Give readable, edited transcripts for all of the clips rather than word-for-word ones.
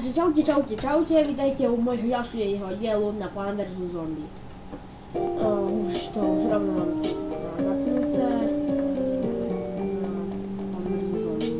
Takže čaute, vítajte u môjho ďalšieho dielu na Plant vs Zombie. Už rovno mám zapnuté. Plant vs Zombie.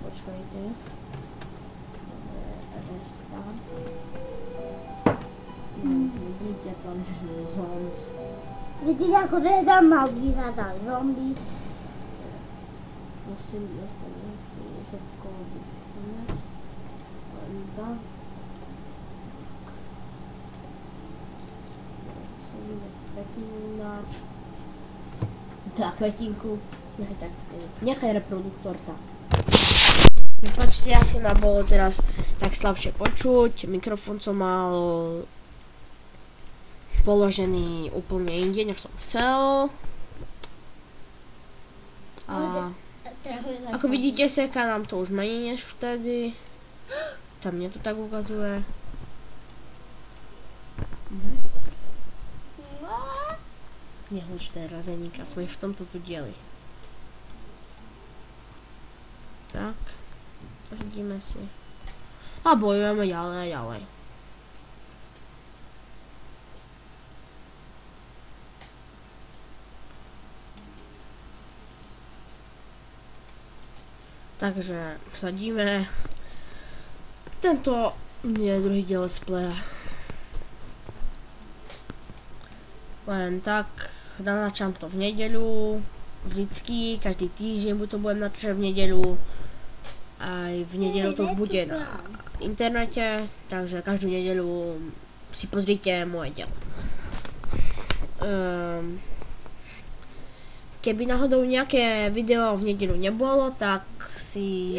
Počkajte. Restart. Vidíte, Plant vs Zombies. Vidíte, ako tam mal vychádzať zombie. Musím dostať si všetko vypínať. Len tak. Musím prekynáč. Tak, kvetinku. Nechaj reproduktor tak. Vypačte, asi ma bolo teraz tak slabšie počuť. Mikrofón som mal položený úplne inde, než som chcel. A ako vidíte, seká nám to už menej než vtedy. Tam mne to tak ukazuje. Nehluč teraz, Enika, sme v tomto tu dieli. Tak. Vidíme si. A bojujeme ďalej a ďalej. Takže sadíme. Tento je druhý diel let's playa. Len tak, natáčam to v nedeľu. Vždycky, každý týždeň to budem natáčať v nedeľu. Aj v nedeľu to už bude na internete, takže každú nedeľu si pozrite moje dielo. Keby náhodou nejaké video v nedeľu nebolo, tak si...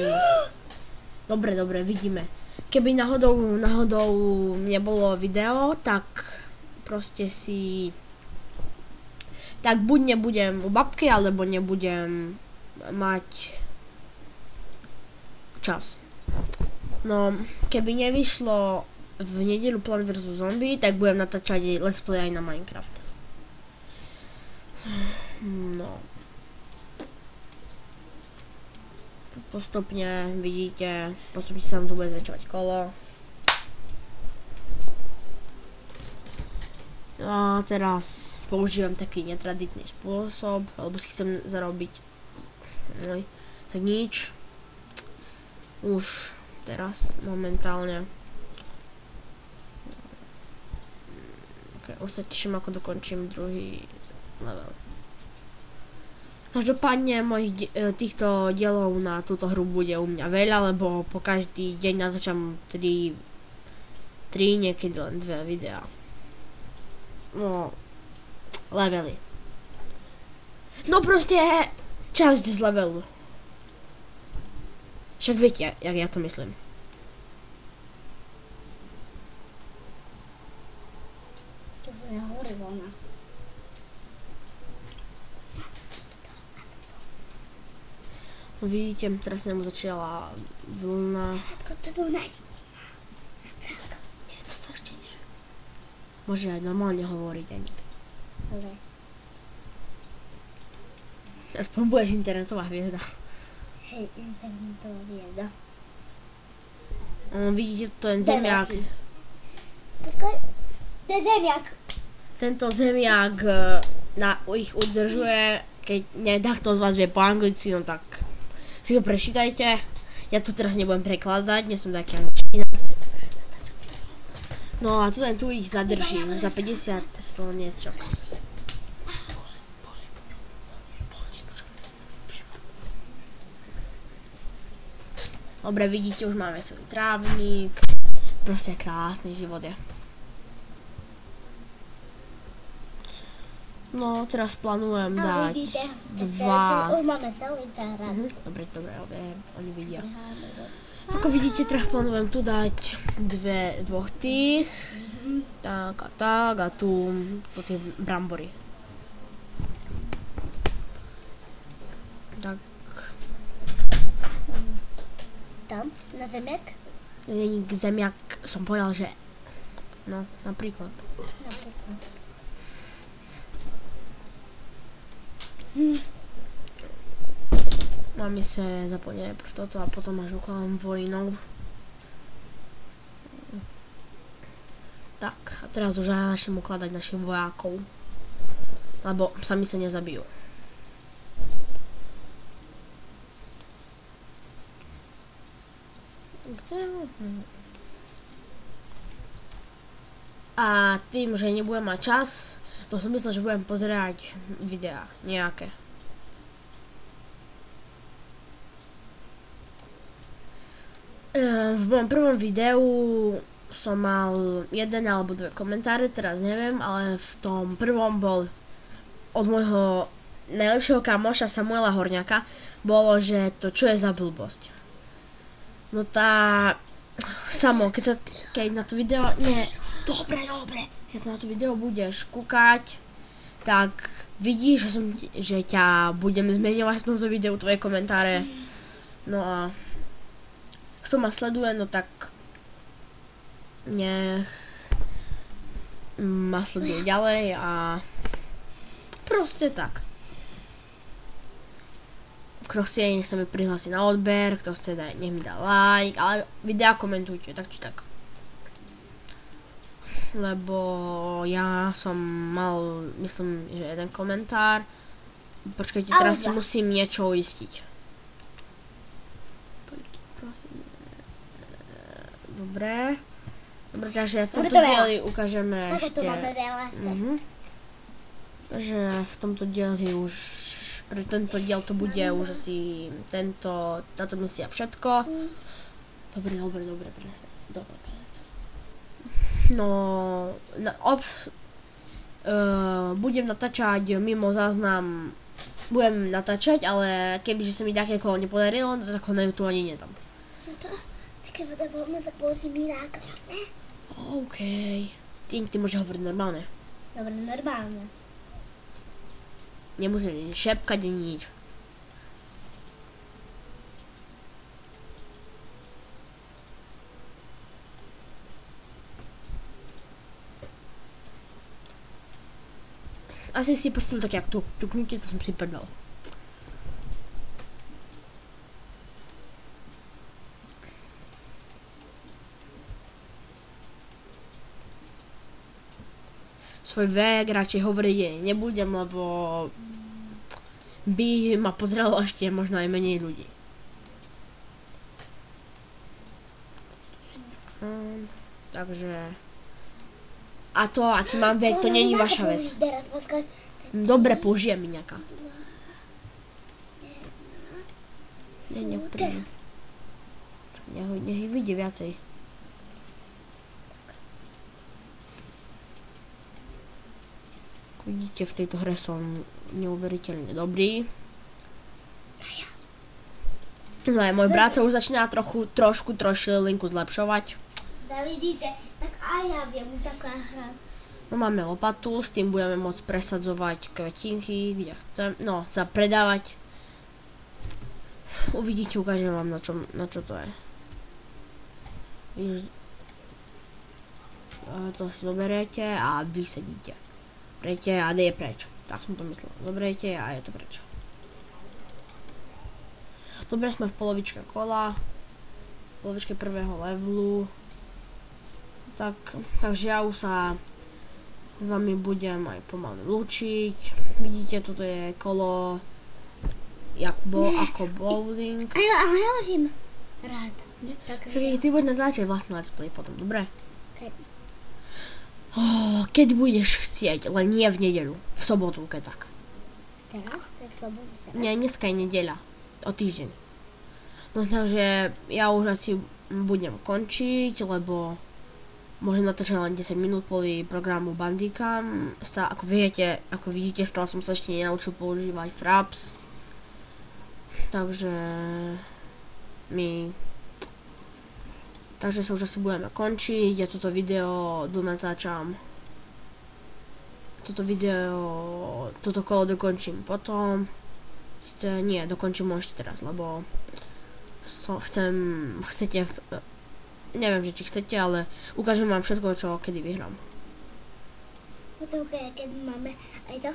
Dobre, vidíme. Keby náhodou nebolo video, tak proste si... Tak buď nebudem u babky, alebo nebudem mať čas. No, keby nevyšlo v nedeľu Plant vs Zombie, tak budem natáčať let's play aj na Minecraft. No. Postupne vidíte, postupne sa vám tu bude zväčšovať kolo. A teraz používam taký netraditný spôsob, alebo si chcem zarobiť. No, tak nič. Už teraz momentálne. Okay, už sa teším, ako dokončím druhý level. Každopádne mojich týchto dielov na túto hru bude u mňa veľa, lebo po každý deň natáčam 3, niekedy len 2 videá. No, levely. No proste časť z levelu. Však viete, jak ja to myslím. Čo je hore vlna. Vidíte, teraz nám začala vlna. Toto nie je vlna. Tak. Nie, toto ešte nie. Môže aj normálne hovoriť, Anik. Dobre. Aspoň budeš internetová hviezda. Hej, internetová hviezda. Vidíte, to je zemiak. To je zemiak. Tento zemiak ich udržuje. Keď niekto z vás vie po anglicky, no tak si to prečítajte. Ja to teraz nebudem prekladať, nie som taký angličtina. No a tu ich zadrží za 50 slniečok. Dobre, vidíte, už máme celý trávnik. Proste krásny život je. No, teraz plánujem dať dva... Už máme celý trávnik. Dobre, oni vidia. Ako vidíte, teraz plánujem tu dať dvoch tých. Tak a tu tie brambory. Tak. Tam, na zemiak? Není zemiak, som povedal, že... No, napríklad. Máme se zapojit pro toto a potom až ukladám vojnou. Tak, a teraz už začnem ukladať našich vojákov. Lebo sami sa nezabijú. A tým, že nebudem mať čas, to som myslel, že budem pozerať videá nejaké. V mojom prvom videu som mal 1 alebo 2 komentáre, teraz neviem, ale v tom prvom bol od môjho najlepšieho kamoša Samuela Horňaka, bolo, že to čo je za blbosť. No tá... Samo, keď na to video... Nie, dobre, keď sa na to video budeš kúkať, tak vidíš, že ťa budem zmeňovať v tomto videu tvoje komentáre. No a kto ma sleduje, no tak nech ma sleduje ďalej a proste tak. Kto chce, nech sa mi prihlási na odber, kto chce, nech mi dá like, ale videa komentujte, tak či tak. Lebo ja som mal, myslím, že 1 komentár. Počkajte, teraz si musím niečo uistiť. Dobre, takže v tomto dieli ukážeme ešte... Takže v tomto dieli už... Pre tento diel to bude už asi táto misia všetko. Dobre, presne. No, budem natáčať mimo záznam, budem natáčať, ale kebyže sa mi také kolo nepodarilo, tak ho na YouTube ani nedám. Také voda zapôsim inak, jasné? OK. Ty môžeš hovoriť normálne. Dobre, normálne. Nemusím šepkať ani nič. Asi si počul tak jak ťuknutie, to som si prdal. Svoj vek radšej hovoriť nebudem, lebo by ma pozrelo ešte možno aj menej ľudí. Takže... A to, aký mám vek, to není vaša vec. Dobre, použijem mi nejaká. Nech ich vidie viacej. Vidíte, v tejto hre som neuveriteľne dobrý. No aj môj brat sa už začína trošku linku zlepšovať. Vidíte, tak aj ja viem už taká hra. No máme lopatu, s tým budeme môcť presadzovať kvetinky, kde chcem, no, za predávať. Uvidíte, ukážem vám na čo to je. Vidíš, to si zoberiete a vysadíte. Prejte a je preč. Tak som to myslel. Zoberiete a je to preč. Dobre, sme v polovičke kola. V polovičke prvého levelu. Takže ja už sa s vami budem aj pomaly lúčiť. Vidíte, toto je kolo ako bowling. Ale ja môžem rád. Ty budeš natáčať vlastný let's play potom, dobre? Keď budeš chcieť, len nie v nedeľu. V sobotu, keď tak. Teraz? To je v sobotu teraz? Nie, dneska je nedeľa. O týždeň. No takže ja už asi budem končiť, lebo môžem natáčať len 10 minút kvôli programu Bandicam. Ako vidíte, stále som sa ešte nenaučil používať Fraps. Takže sa už asi budeme končiť. Ja toto video donatáčam. Toto kolo dokončím potom. Dokončím ho ešte teraz, lebo chcete, neviem, či chcete, ale ukážem vám všetko, čo kedy vyhrám. No to keď máme aj to